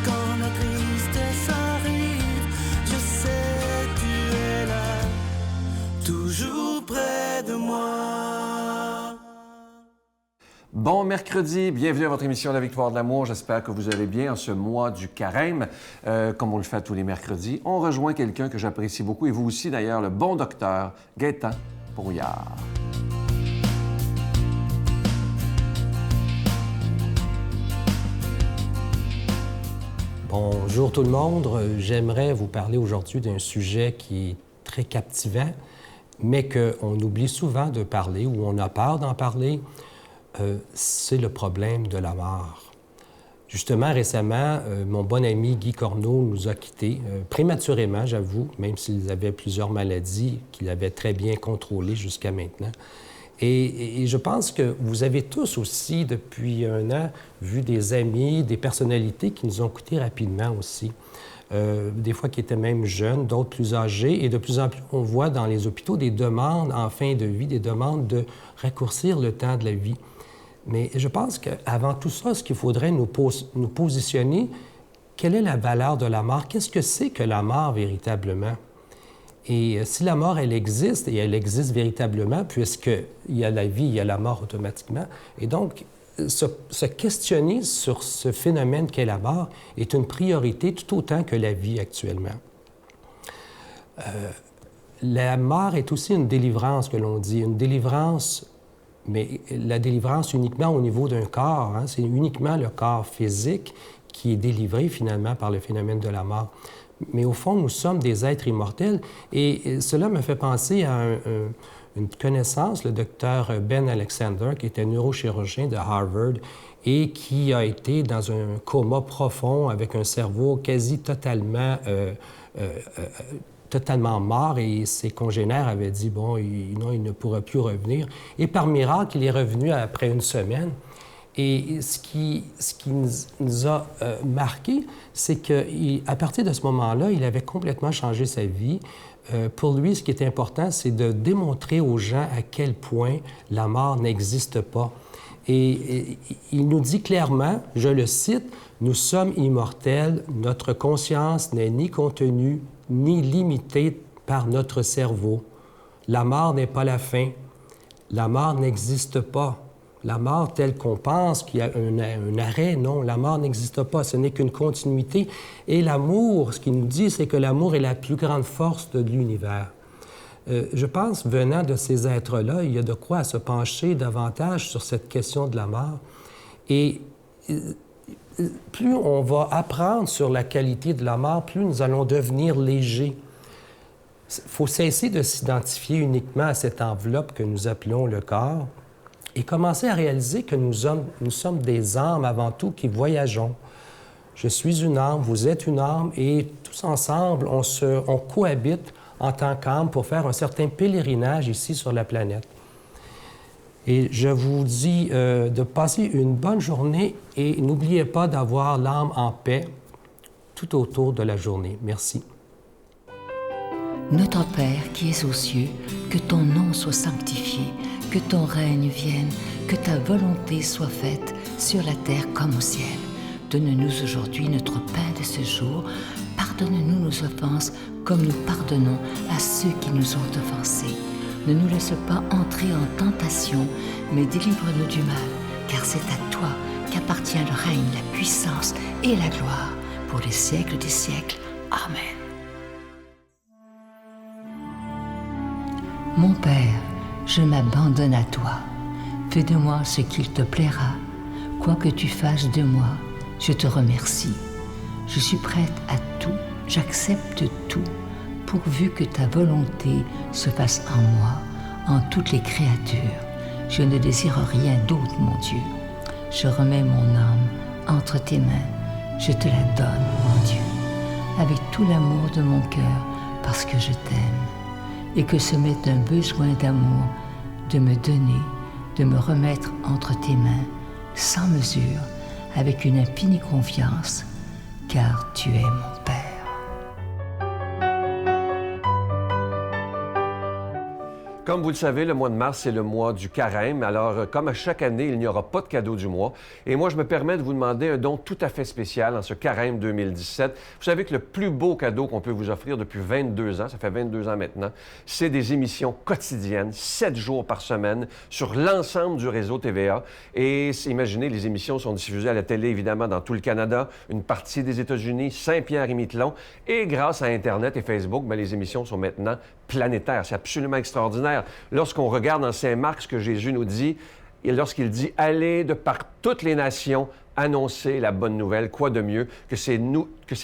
quand la tristesse arrive, je sais tu es là, toujours près de moi. Bon mercredi, bienvenue à votre émission La Victoire de l'amour. J'espère que vous allez bien en ce mois du carême. Comme on le fait tous les mercredis, on rejoint quelqu'un que j'apprécie beaucoup, et vous aussi d'ailleurs, le bon docteur Gaétan Brouillard. Bonjour tout le monde. J'aimerais vous parler aujourd'hui d'un sujet qui est très captivant, mais qu'on oublie souvent de parler ou on a peur d'en parler. C'est le problème de la mort. Justement, récemment, mon bon ami Guy Corneau nous a quittés, prématurément, j'avoue, même s'il avait plusieurs maladies qu'il avait très bien contrôlées jusqu'à maintenant. Et je pense que vous avez tous aussi, depuis un an, vu des amis, des personnalités qui nous ont quittés rapidement aussi. Des fois qui étaient même jeunes, d'autres plus âgés. Et de plus en plus, on voit dans les hôpitaux des demandes en fin de vie, des demandes raccourcir le temps de la vie. Mais je pense qu'avant tout ça, ce qu'il faudrait nous positionner, quelle est la valeur de la mort? Qu'est-ce que c'est que la mort véritablement? Et si la mort, elle existe, et elle existe véritablement, puisqu'il y a la vie, il y a la mort automatiquement, et donc se questionner sur ce phénomène qu'est la mort est une priorité tout autant que la vie actuellement. La mort est aussi une délivrance, que l'on dit, une délivrance, mais la délivrance uniquement au niveau d'un corps, hein, c'est uniquement le corps physique qui est délivré finalement par le phénomène de la mort. Mais au fond, nous sommes des êtres immortels, et cela me fait penser à une connaissance, le docteur Ben Alexander, qui était neurochirurgien de Harvard et qui a été dans un coma profond avec un cerveau quasi totalement mort, et ses congénères avaient dit, bon, non, il ne pourra plus revenir. Et par miracle, il est revenu après une semaine. Et ce qui nous a marqué, c'est qu'à partir de ce moment-là, il avait complètement changé sa vie. Pour lui, ce qui est important, c'est de démontrer aux gens à quel point la mort n'existe pas. Et il nous dit clairement, je le cite, « Nous sommes immortels, notre conscience n'est ni contenue ni limitée par notre cerveau. La mort n'est pas la fin. La mort n'existe pas. La mort telle qu'on pense qu'il y a un arrêt, non, la mort n'existe pas, ce n'est qu'une continuité. Et l'amour, ce qu'il nous dit, c'est que l'amour est la plus grande force de l'univers. » Je pense, venant de ces êtres-là, il y a de quoi se pencher davantage sur cette question de la mort. Et plus on va apprendre sur la qualité de la mort, plus nous allons devenir légers. Il faut cesser de s'identifier uniquement à cette enveloppe que nous appelons le corps et commencer à réaliser que nous sommes des âmes avant tout qui voyageons. Je suis une âme, vous êtes une âme, et tous ensemble, on cohabite en tant qu'âme pour faire un certain pèlerinage ici sur la planète. Et je vous dis de passer une bonne journée, et n'oubliez pas d'avoir l'âme en paix tout autour de la journée. Merci. Notre Père qui es aux cieux, que ton nom soit sanctifié, que ton règne vienne, que ta volonté soit faite sur la terre comme au ciel. Donne-nous aujourd'hui notre pain de ce jour. Pardonne-nous nos offenses comme nous pardonnons à ceux qui nous ont offensés. Ne nous laisse pas entrer en tentation, mais délivre-nous du mal, car c'est à toi qu'appartient le règne, la puissance et la gloire pour les siècles des siècles. Amen. Mon Père, je m'abandonne à toi. Fais de moi ce qu'il te plaira. Quoi que tu fasses de moi, je te remercie. Je suis prête à tout, j'accepte tout, pourvu que ta volonté se fasse en moi, en toutes les créatures. Je ne désire rien d'autre, mon Dieu. Je remets mon âme entre tes mains. Je te la donne, mon Dieu, avec tout l'amour de mon cœur, parce que je t'aime. Et que ce m'est un besoin d'amour de me donner, de me remettre entre tes mains, sans mesure, avec une infinie confiance, car tu es mon Père. Comme vous le savez, le mois de mars, c'est le mois du carême. Alors, comme à chaque année, il n'y aura pas de cadeau du mois. Et moi, je me permets de vous demander un don tout à fait spécial en ce carême 2017. Vous savez que le plus beau cadeau qu'on peut vous offrir depuis 22 ans, ça fait 22 ans maintenant, c'est des émissions quotidiennes, 7 jours par semaine, sur l'ensemble du réseau TVA. Et imaginez, les émissions sont diffusées à la télé, évidemment, dans tout le Canada, une partie des États-Unis, Saint-Pierre-et-Miquelon. Et grâce à Internet et Facebook, bien, les émissions sont maintenant planétaires. C'est absolument extraordinaire. Lorsqu'on regarde dans Saint-Marc ce que Jésus nous dit, et lorsqu'il dit « Allez de par toutes les nations, annoncer la bonne nouvelle », quoi de mieux que ces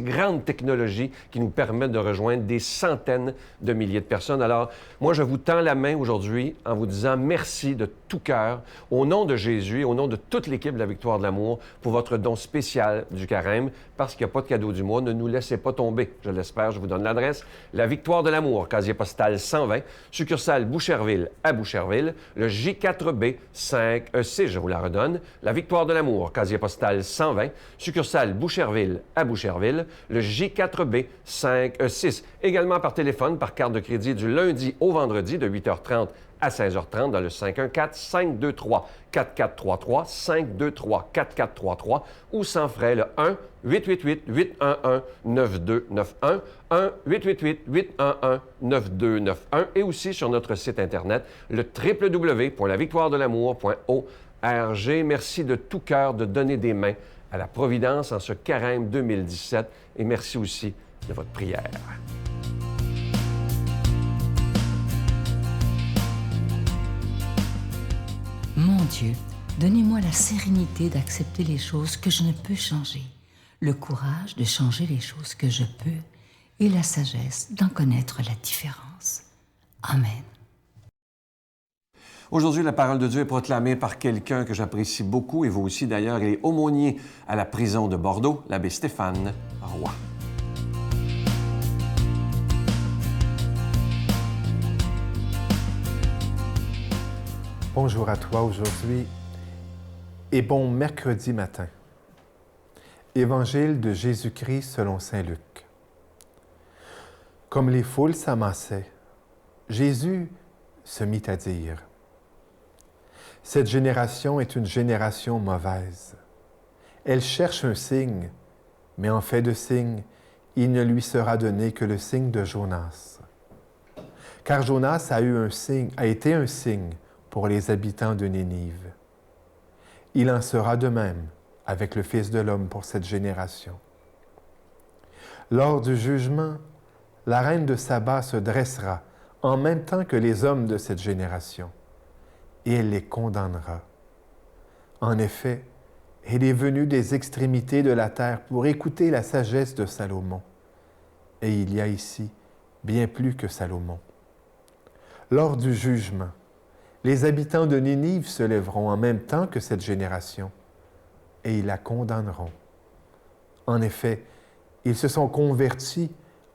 grandes technologies qui nous permettent de rejoindre des centaines de milliers de personnes. Alors, moi, je vous tends la main aujourd'hui en vous disant merci de tout cœur, au nom de Jésus et au nom de toute l'équipe de la Victoire de l'amour, pour votre don spécial du carême, parce qu'il n'y a pas de cadeau du mois. Ne nous laissez pas tomber, je l'espère. Je vous donne l'adresse. La Victoire de l'amour, casier postal 120, succursale Boucherville à Boucherville, le J4B 5E6, je vous la redonne. La Victoire de l'amour, casier postal 120, succursale Boucherville à Boucherville, le J4B 5E6. Également par téléphone, par carte de crédit du lundi au vendredi de 8h30 à 16h30 dans le 514-523-4433, 523-4433 ou sans frais le 1-888-811-9291, 1-888-811-9291 et aussi sur notre site Internet, le www.lavictoiredelamour.org. Merci de tout cœur de donner des mains à la Providence en ce carême 2017 et merci aussi de votre prière. Mon Dieu, donnez-moi la sérénité d'accepter les choses que je ne peux changer, le courage de changer les choses que je peux et la sagesse d'en connaître la différence. Amen. Aujourd'hui, la parole de Dieu est proclamée par quelqu'un que j'apprécie beaucoup, et vous aussi d'ailleurs. Il est aumônier à la prison de Bordeaux, l'abbé Stéphane Roy. Bonjour à toi aujourd'hui et bon mercredi matin. Évangile de Jésus-Christ selon saint Luc. Comme les foules s'amassaient, Jésus se mit à dire : « Cette génération est une génération mauvaise. Elle cherche un signe, mais en fait de signe, il ne lui sera donné que le signe de Jonas. Car Jonas a été un signe pour les habitants de Nénive. Il en sera de même avec le Fils de l'homme pour cette génération. Lors du jugement, la reine de Saba se dressera en même temps que les hommes de cette génération, et elle les condamnera. En effet, elle est venue des extrémités de la terre pour écouter la sagesse de Salomon, et il y a ici bien plus que Salomon. Lors du jugement, les habitants de Ninive se lèveront en même temps que cette génération, et ils la condamneront. En effet, ils se sont convertis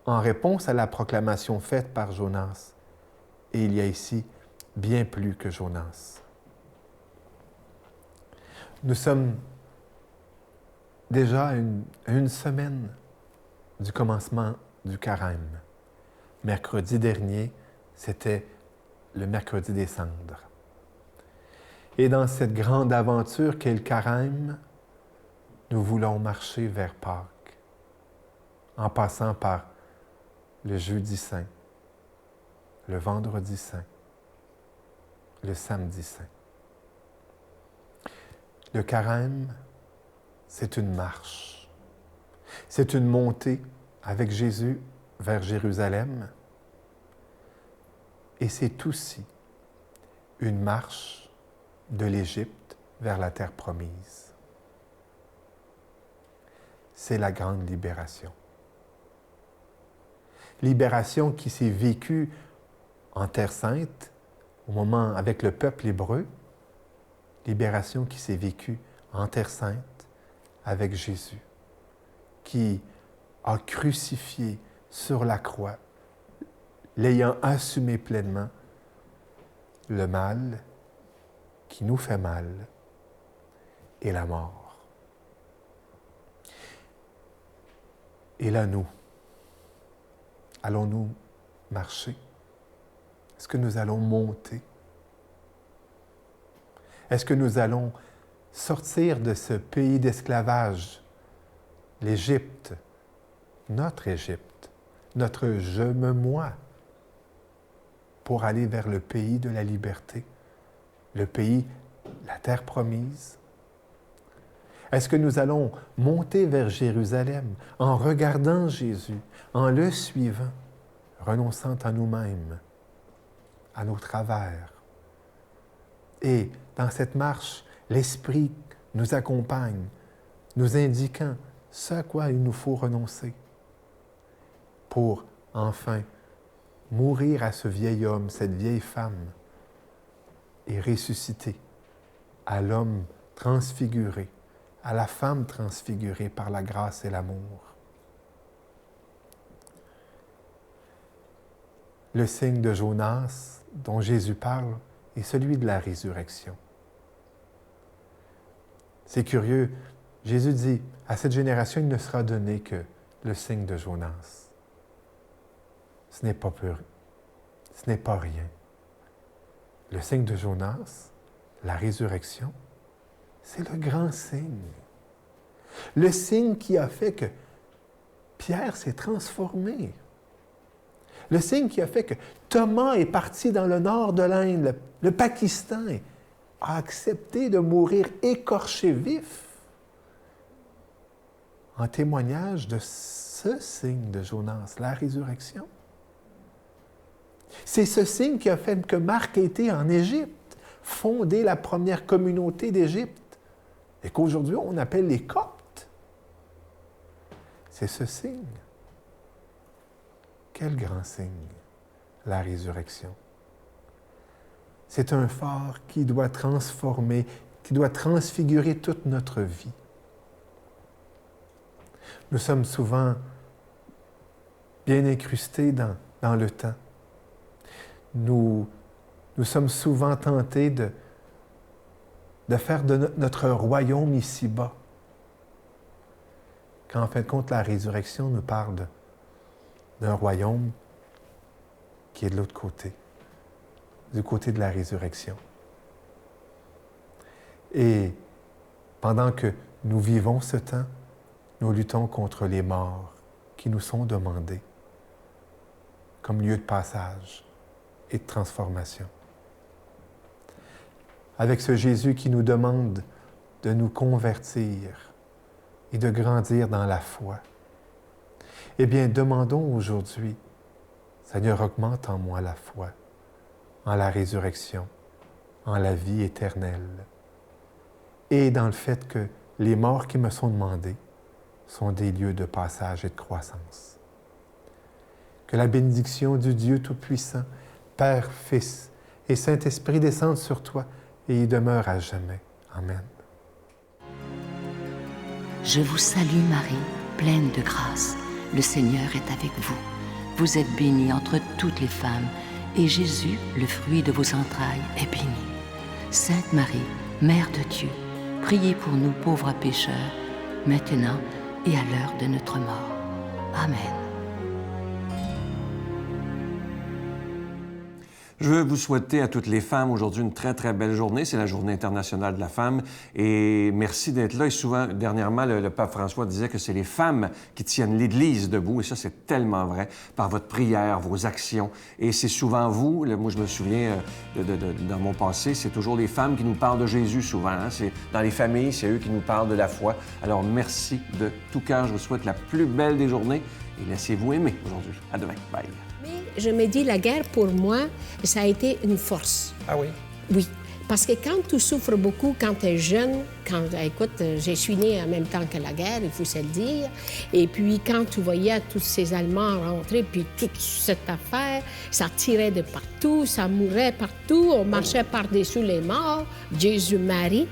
en réponse à la proclamation faite par Jonas, et il y a ici bien plus que Jonas. Nous sommes déjà à une semaine du commencement du carême. Mercredi dernier, c'était le mercredi des cendres. Et dans cette grande aventure qu'est le carême, nous voulons marcher vers Pâques, en passant par le jeudi saint, le vendredi saint, le samedi saint. Le carême, c'est une marche. C'est une montée avec Jésus vers Jérusalem. Et c'est aussi une marche de l'Égypte vers la terre promise. C'est la grande libération. Libération qui s'est vécue en Terre Sainte, au moment avec le peuple hébreu. Libération qui s'est vécue en Terre Sainte avec Jésus, qui a crucifié sur la croix, l'ayant assumé pleinement, le mal qui nous fait mal et la mort. Et là, nous, allons-nous marcher Est-ce que nous allons monter? Est-ce que nous allons sortir de ce pays d'esclavage, l'Égypte, notre je me moi, pour aller vers le pays de la liberté, le pays, la terre promise? Est-ce que nous allons monter vers Jérusalem en regardant Jésus, en le suivant, renonçant à nous-mêmes, à nos travers? Et dans cette marche, l'Esprit nous accompagne, nous indiquant ce à quoi il nous faut renoncer pour enfin mourir à ce vieil homme, cette vieille femme, et ressusciter à l'homme transfiguré, à la femme transfigurée par la grâce et l'amour. Le signe de Jonas dont Jésus parle est celui de la résurrection. C'est curieux, Jésus dit, à cette génération, il ne sera donné que le signe de Jonas. Ce n'est pas peu, ce n'est pas rien. Le signe de Jonas, la résurrection, c'est le grand signe. Le signe qui a fait que Pierre s'est transformé. Le signe qui a fait que Thomas est parti dans le nord de l'Inde, le Pakistan, a accepté de mourir écorché vif en témoignage de ce signe de Jonas, la résurrection. C'est ce signe qui a fait que Marc a été en Égypte, fondé la première communauté d'Égypte, et qu'aujourd'hui on appelle les Coptes. C'est ce signe. Quel grand signe, la résurrection. C'est un phare qui doit transformer, qui doit transfigurer toute notre vie. Nous sommes souvent bien incrustés dans le temps. Nous sommes souvent tentés de faire de notre royaume ici-bas. Quand en fin de compte, la résurrection nous parle d'un royaume qui est de l'autre côté, du côté de la résurrection. Et pendant que nous vivons ce temps, nous luttons contre les morts qui nous sont demandés comme lieu de passage et de transformation. Avec ce Jésus qui nous demande de nous convertir et de grandir dans la foi, eh bien, demandons aujourd'hui, Seigneur, augmente en moi la foi, en la résurrection, en la vie éternelle, et dans le fait que les morts qui me sont demandés sont des lieux de passage et de croissance. Que la bénédiction du Dieu Tout-Puissant, Père, Fils et Saint-Esprit descende sur toi et y demeure à jamais. Amen. Je vous salue Marie, pleine de grâce. Le Seigneur est avec vous. Vous êtes bénie entre toutes les femmes, et Jésus, le fruit de vos entrailles, est béni. Sainte Marie, Mère de Dieu, priez pour nous pauvres pécheurs, maintenant et à l'heure de notre mort. Amen. Je veux vous souhaiter à toutes les femmes aujourd'hui une très, très belle journée. C'est la Journée internationale de la femme. Et merci d'être là. Et souvent, dernièrement, le pape François disait que c'est les femmes qui tiennent l'Église debout. Et ça, c'est tellement vrai. Par votre prière, vos actions. Et c'est souvent vous. Moi, je me souviens, dans mon passé, c'est toujours les femmes qui nous parlent de Jésus souvent. Hein? C'est, dans les familles, c'est eux qui nous parlent de la foi. Alors, merci de tout cœur. Je vous souhaite la plus belle des journées. Et laissez-vous aimer aujourd'hui. À demain. Bye. Mais je me dis, la guerre, pour moi, ça a été une force. Ah oui? Oui. Parce que quand tu souffres beaucoup, quand tu es jeune, écoute, je suis née en même temps que la guerre, il faut se le dire, et puis quand tu voyais tous ces Allemands rentrer, puis toute cette affaire, ça tirait de partout, ça mourait partout, on marchait par-dessus les morts, Jésus-Marie.